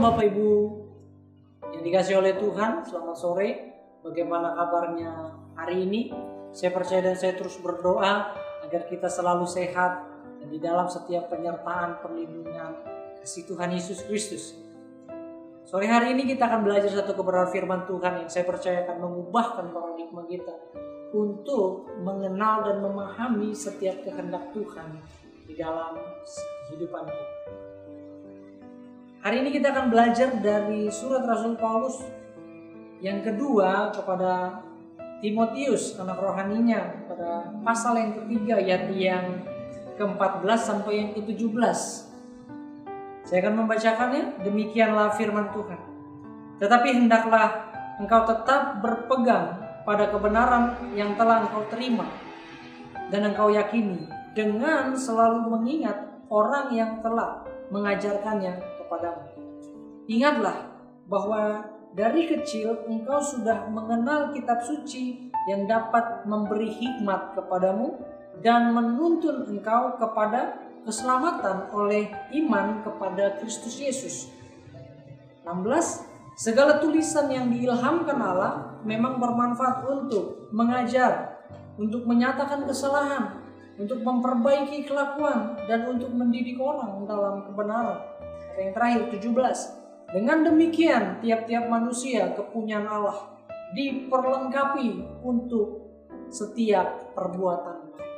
Bapak Ibu yang dikasih oleh Tuhan, selamat sore. Bagaimana kabarnya hari ini? Saya percaya dan saya terus berdoa agar kita selalu sehat dan di dalam setiap penyertaan perlindungan kasih Tuhan Yesus Kristus. Sore hari ini kita akan belajar satu kebenaran firman Tuhan yang saya percaya akan mengubahkan paradigma kita untuk mengenal dan memahami setiap kehendak Tuhan di dalam kehidupan kita. Hari ini kita akan belajar dari surat Rasul Paulus yang kedua kepada Timotius, anak rohaninya, pada pasal yang ketiga ayat yang ke-14 sampai yang ke-17. Saya akan membacakannya. Demikianlah firman Tuhan. Tetapi hendaklah engkau tetap berpegang pada kebenaran yang telah engkau terima dan engkau yakini, dengan selalu mengingat orang yang telah mengajarkannya kepadamu. Ingatlah bahwa dari kecil engkau sudah mengenal kitab suci yang dapat memberi hikmat kepadamu dan menuntun engkau kepada keselamatan oleh iman kepada Kristus Yesus. 16. Segala tulisan yang diilhamkan Allah memang bermanfaat untuk mengajar, untuk menyatakan kesalahan, untuk memperbaiki kelakuan, dan untuk mendidik orang dalam kebenaran. Yang terakhir 17. Dengan demikian tiap-tiap manusia kepunyaan Allah diperlengkapi untuk setiap perbuatan baik.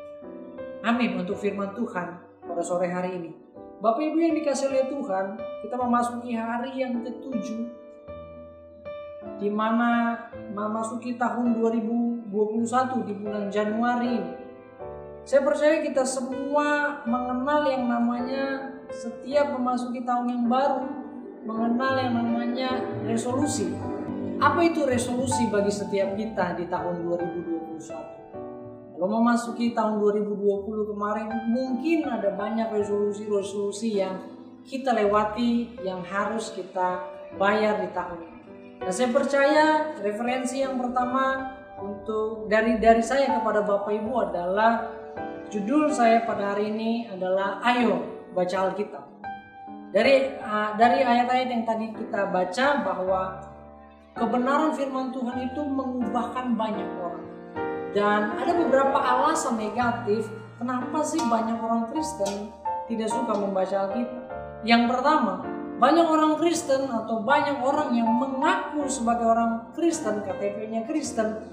Amin untuk firman Tuhan pada sore hari ini. Bapak Ibu yang dikasihi oleh Tuhan, kita memasuki hari yang ke-7 di mana memasuki tahun 2021 di bulan Januari ini. Saya percaya kita semua mengenal yang namanya setiap memasuki tahun yang baru, mengenal yang namanya resolusi. Apa itu resolusi bagi setiap kita di tahun 2021? Kalau memasuki tahun 2020 kemarin, mungkin ada banyak resolusi-resolusi yang kita lewati, yang harus kita bayar di tahun ini. Nah, saya percaya referensi yang pertama untuk dari saya kepada Bapak Ibu adalah judul saya pada hari ini adalah Ayo Baca Alkitab. Dari ayat-ayat yang tadi kita baca bahwa kebenaran firman Tuhan itu mengubahkan banyak orang. Dan ada beberapa alasan negatif kenapa sih banyak orang Kristen tidak suka membaca Alkitab. Yang pertama, banyak orang Kristen atau banyak orang yang mengaku sebagai orang Kristen, KTP-nya Kristen,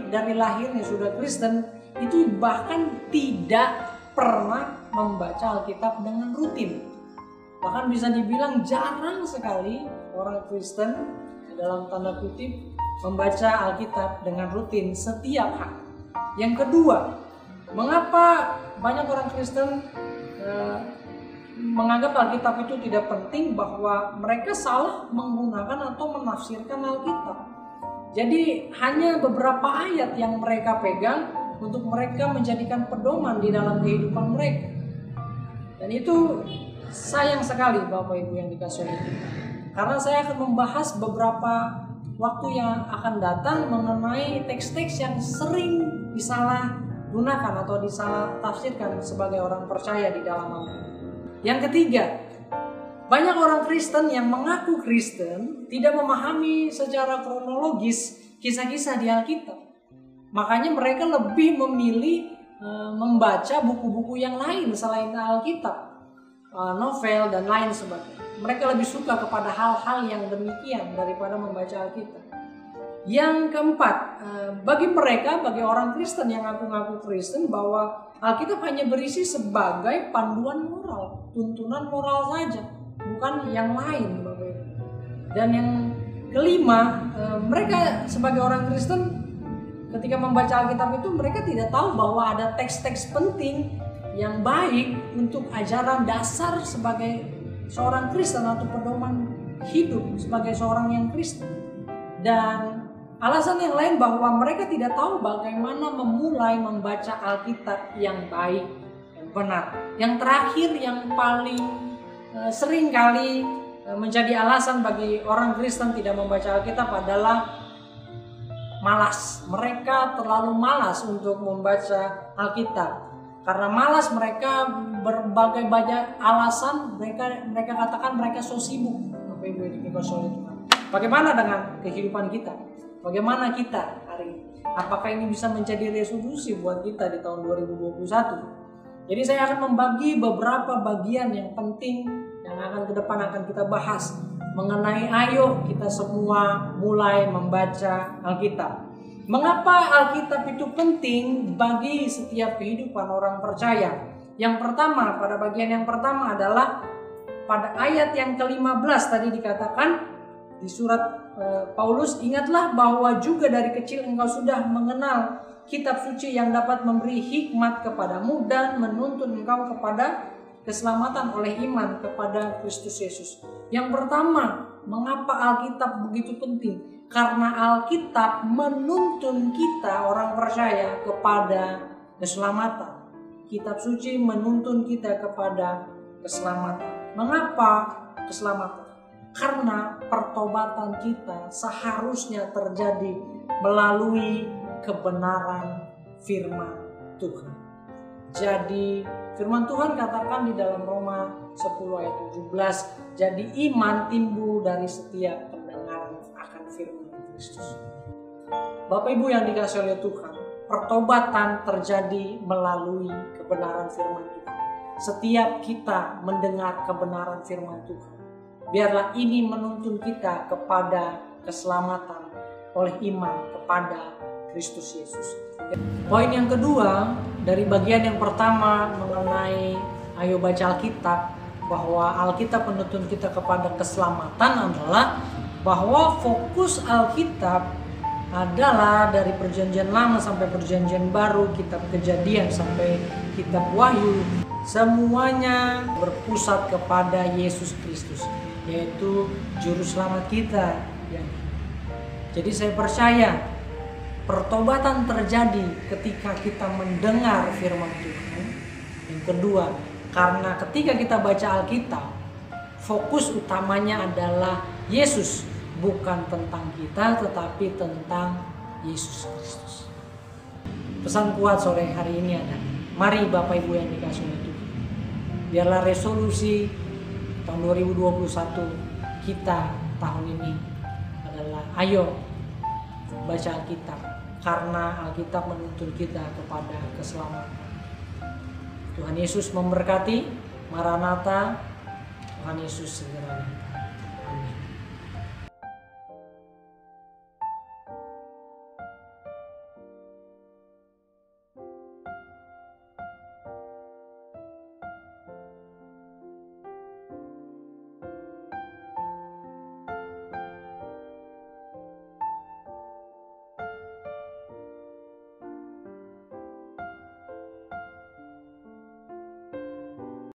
dari lahirnya sudah Kristen, itu bahkan tidak pernah membaca Alkitab dengan rutin. Bahkan bisa dibilang jarang sekali orang Kristen dalam tanda kutip membaca Alkitab dengan rutin setiap hari. Yang kedua, mengapa banyak orang Kristen menganggap Alkitab itu tidak penting, bahwa mereka salah menggunakan atau menafsirkan Alkitab. Jadi hanya beberapa ayat yang mereka pegang untuk mereka menjadikan pedoman di dalam kehidupan mereka. Dan itu sayang sekali Bapak Ibu yang dikasihi Tuhan. Karena saya akan membahas beberapa waktu yang akan datang mengenai teks-teks yang sering disalahgunakan atau disalah tafsirkan sebagai orang percaya di dalam Alkitab. Yang ketiga, banyak orang Kristen yang mengaku Kristen tidak memahami secara kronologis kisah-kisah di Alkitab. Makanya mereka lebih memilih membaca buku-buku yang lain selain Alkitab, novel dan lain sebagainya. Mereka lebih suka kepada hal-hal yang demikian daripada membaca Alkitab. Yang keempat, bagi orang Kristen yang ngaku-ngaku Kristen, bahwa Alkitab hanya berisi sebagai panduan moral, tuntunan moral saja, bukan yang lain, Bapak Ibu. Dan yang kelima, mereka sebagai orang Kristen ketika membaca Alkitab itu mereka tidak tahu bahwa ada teks-teks penting yang baik untuk ajaran dasar sebagai seorang Kristen atau pedoman hidup sebagai seorang yang Kristen. Dan alasan yang lain bahwa mereka tidak tahu bagaimana memulai membaca Alkitab yang baik dan benar. Yang terakhir yang paling sering kali menjadi alasan bagi orang Kristen tidak membaca Alkitab adalah malas. Mereka terlalu malas untuk membaca Alkitab. Karena malas mereka berbagai banyak alasan, mereka katakan mereka so sibuk. Bapak Ibu yang dikasihi oleh Tuhan. Bagaimana dengan kehidupan kita? Bagaimana kita hari ini? Apakah ini bisa menjadi resolusi buat kita di tahun 2021? Jadi saya akan membagi beberapa bagian yang penting yang akan ke depan akan kita bahas mengenai ayo kita semua mulai membaca Alkitab. Mengapa Alkitab itu penting bagi setiap kehidupan orang percaya? Yang pertama, pada bagian yang pertama adalah pada ayat yang ke-15 tadi dikatakan di surat Paulus, ingatlah bahwa juga dari kecil engkau sudah mengenal kitab suci yang dapat memberi hikmat kepadamu dan menuntun engkau kepada keselamatan oleh iman kepada Kristus Yesus. Yang pertama, mengapa Alkitab begitu penting? Karena Alkitab menuntun kita orang percaya kepada keselamatan. Kitab suci menuntun kita kepada keselamatan. Mengapa keselamatan? Karena pertobatan kita seharusnya terjadi melalui kebenaran firman Tuhan. Jadi firman Tuhan katakan di dalam Roma 10 ayat 17, jadi iman timbul dari setiap pendengaran akan firman Kristus. Bapak Ibu yang dikasihi oleh Tuhan, pertobatan terjadi melalui kebenaran firman Tuhan. Setiap kita mendengar kebenaran firman Tuhan, biarlah ini menuntun kita kepada keselamatan oleh iman kepada Kristus Yesus. Poin yang kedua dari bagian yang pertama mengenai ayo baca Alkitab, bahwa Alkitab menuntun kita kepada keselamatan adalah bahwa fokus Alkitab adalah dari perjanjian lama sampai perjanjian baru, kitab Kejadian sampai kitab Wahyu, semuanya berpusat kepada Yesus Kristus, yaitu juru selamat kita. Jadi saya percaya pertobatan terjadi ketika kita mendengar firman Tuhan. Yang kedua, karena ketika kita baca Alkitab, fokus utamanya adalah Yesus, bukan tentang kita tetapi tentang Yesus Kristus. Pesan kuat sore hari ini adalah, mari Bapak Ibu yang dikasihi oleh Tuhan, biarlah resolusi tahun 2021 kita tahun ini adalah ayo baca Alkitab, karena Alkitab menuntun kita kepada keselamatan. Tuhan Yesus memberkati. Maranatha, Tuhan Yesus segera datang. Amin.